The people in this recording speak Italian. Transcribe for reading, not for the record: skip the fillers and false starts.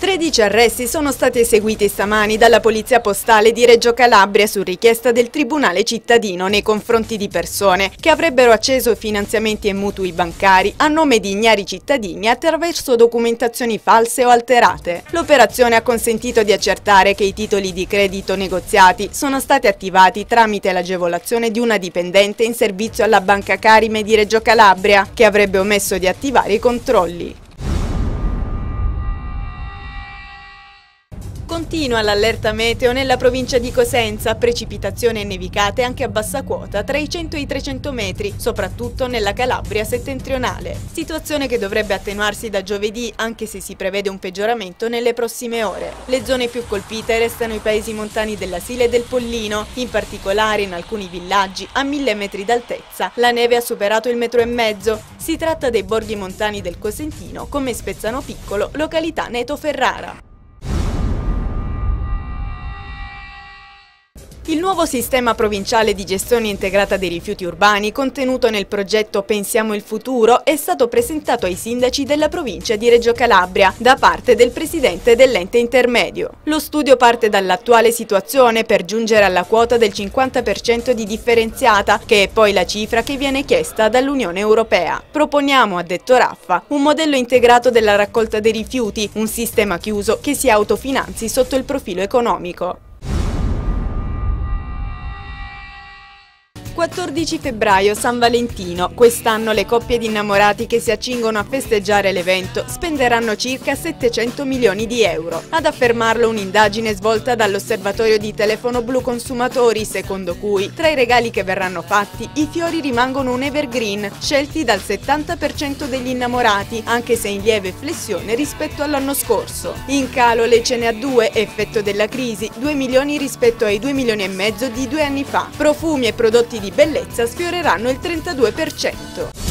13 arresti sono stati eseguiti stamani dalla Polizia Postale di Reggio Calabria su richiesta del Tribunale cittadino nei confronti di persone che avrebbero acceso finanziamenti e mutui bancari a nome di ignari cittadini attraverso documentazioni false o alterate. L'operazione ha consentito di accertare che i titoli di credito negoziati sono stati attivati tramite l'agevolazione di una dipendente in servizio alla Banca Carime di Reggio Calabria, che avrebbe omesso di attivare i controlli. Continua l'allerta meteo nella provincia di Cosenza, precipitazioni e nevicate anche a bassa quota tra i 100 e i 300 metri, soprattutto nella Calabria settentrionale. Situazione che dovrebbe attenuarsi da giovedì, anche se si prevede un peggioramento nelle prossime ore. Le zone più colpite restano i paesi montani della Sila e del Pollino, in particolare in alcuni villaggi a 1000 metri d'altezza. La neve ha superato il 1,5 metri. Si tratta dei borghi montani del Cosentino, come Spezzano Piccolo, località Neto Ferrara. Il nuovo sistema provinciale di gestione integrata dei rifiuti urbani, contenuto nel progetto Pensiamo il futuro, è stato presentato ai sindaci della provincia di Reggio Calabria da parte del presidente dell'ente intermedio. Lo studio parte dall'attuale situazione per giungere alla quota del 50% di differenziata, che è poi la cifra che viene chiesta dall'Unione Europea. Proponiamo, ha detto Raffa, un modello integrato della raccolta dei rifiuti, un sistema chiuso che si autofinanzi sotto il profilo economico. 14 febbraio, San Valentino. Quest'anno le coppie di innamorati che si accingono a festeggiare l'evento spenderanno circa 700 milioni di euro. Ad affermarlo un'indagine svolta dall'Osservatorio di Telefono Blu Consumatori, secondo cui tra i regali che verranno fatti i fiori rimangono un evergreen, scelti dal 70% degli innamorati, anche se in lieve flessione rispetto all'anno scorso. In calo le cene a due, effetto della crisi, 2 milioni rispetto ai 2 milioni e mezzo di 2 anni fa. Profumi e prodotti di bellezza sfioreranno il 32%.